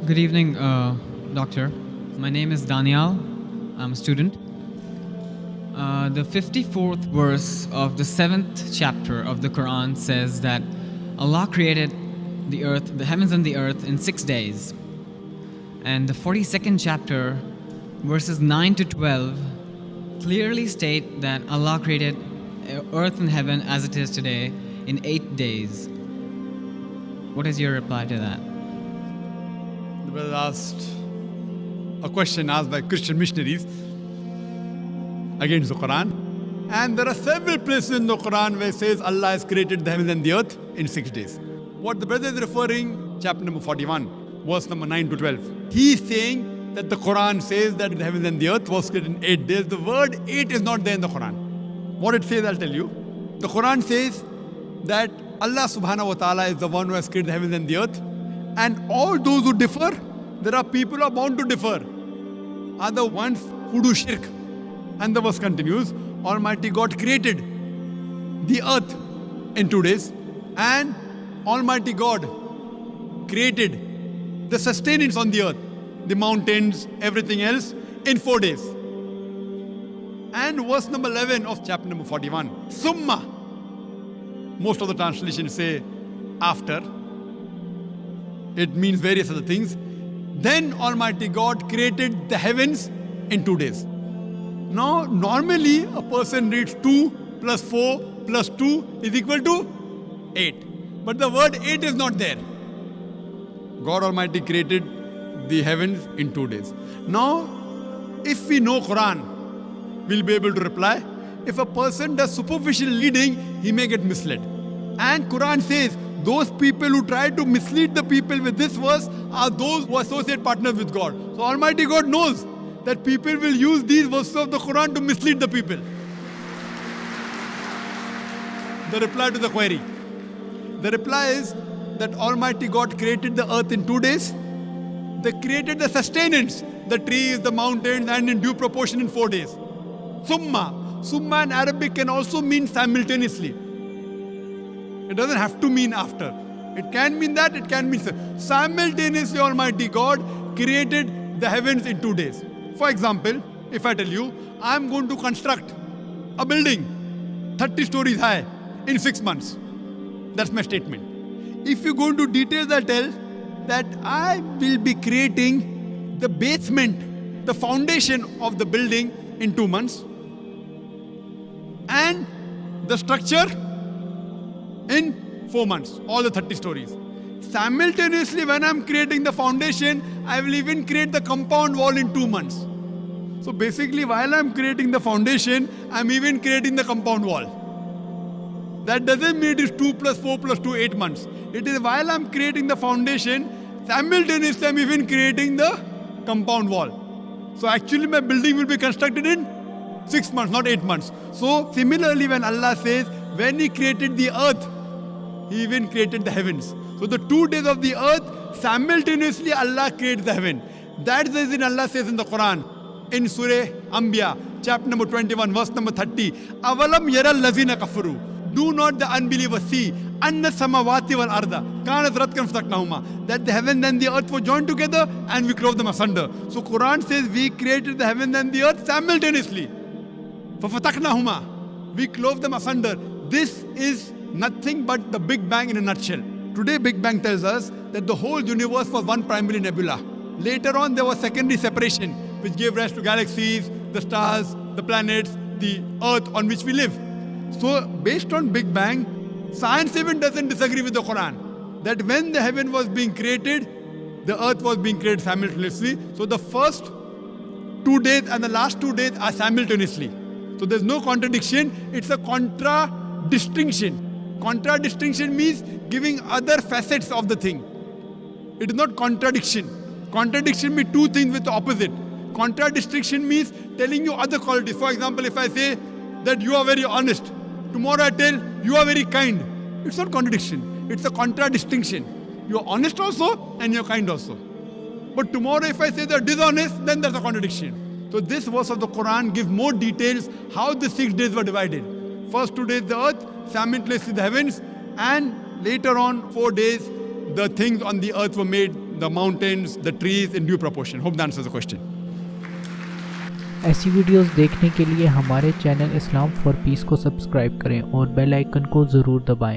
Good evening, Doctor. My name is Daniel. I'm a student. The 54th verse of the 7th chapter of the Quran says that Allah created the earth, the heavens and the earth in 6 days. And the 42nd chapter, verses 9 to 12, clearly state that Allah created earth and heaven as it is today in 8 days. What is your reply to that? The brother asked a question asked by Christian missionaries against the Quran. And there are several places in the Quran where it says Allah has created the heavens and the earth in 6 days. What the brother is referring, chapter number 41, verse number 9 to 12. He is saying that the Quran says that the heavens and the earth was created in 8 days. The word 8 is not there in the Quran. What it says, I'll tell you. The Quran says that Allah subhanahu wa ta'ala is the one who has created the heavens and the earth. And all those who differ, there are people who are bound to differ, are the ones who do shirk. And the verse continues, Almighty God created the earth in 2 days, and Almighty God created the sustenance on the earth, the mountains, everything else, in 4 days. And verse number 11 of chapter number 41, Summa. Most of the translations say after. It means various other things. Then Almighty God created the heavens in 2 days. Now, normally a person reads 2 plus 4 plus 2 is equal to 8. But the word 8 is not there. God Almighty created the heavens in 2 days. Now, if we know Quran, we'll be able to reply. If a person does superficial reading, he may get misled. And Quran says, those people who try to mislead the people with this verse are those who associate partners with God. So Almighty God knows that people will use these verses of the Quran to mislead the people. The reply to the query. The reply is that Almighty God created the earth in 2 days. They created the sustenance, the trees, the mountains, and in due proportion in 4 days. Summa. Summa in Arabic can also mean simultaneously. It doesn't have to mean after. It can mean that, it can mean simultaneously Almighty God created the heavens in 2 days. For example, if I tell you, I'm going to construct a building 30 stories high in 6 months. That's my statement. If you go into details, I'll tell that I will be creating the basement, the foundation of the building in 2 months, and the structure in 4 months, all the 30 stories. Simultaneously, when I'm creating the foundation, I will even create the compound wall in 2 months. So basically, while I'm creating the foundation, I'm even creating the compound wall. That doesn't mean it is 2 plus 4 plus 2, 8 months. It is while I'm creating the foundation, simultaneously I'm even creating the compound wall. So actually my building will be constructed in 6 months, not 8 months. So similarly, when Allah says, when He created the earth, He even created the heavens. So the 2 days of the earth, simultaneously Allah creates the heaven. That's the reason Allah says in the Quran, in Surah Anbiya, chapter number 21, verse number 30, Avalam yaral lazina kafaru. Do not the unbelievers see anna samawati wal arda kanat ratkan fataknahuma, that the heaven and the earth were joined together and we clove them asunder. So Quran says we created the heaven and the earth simultaneously. Fafataknahuma, we clove them asunder. This is nothing but the Big Bang in a nutshell. Today Big Bang tells us that the whole universe was one primary nebula. Later on there was secondary separation, which gave rise to galaxies, the stars, the planets, the earth on which we live. So based on Big Bang, science even doesn't disagree with the Quran, that when the heaven was being created, the earth was being created simultaneously. So the first 2 days and the last 2 days are simultaneously. So there's no contradiction, it's a contradistinction. Contradistinction means giving other facets of the thing. It is not contradiction. Contradiction means two things with the opposite. Contradistinction means telling you other qualities. For example, if I say that you are very honest, tomorrow I tell you are very kind. It's not contradiction. It's a contradistinction. You are honest also and you are kind also. But tomorrow if I say they are dishonest, then there's a contradiction. So this verse of the Quran gives more details how the 6 days were divided. First 2 days the earth, simultaneously the heavens, and later on 4 days the things on the earth were made, the mountains, the trees in due proportion. Hope that answers the question. ऐसी videos देखने के लिए हमारे channel Islam for piece को subscribe करें और bell icon को ज़रूर दबाएं।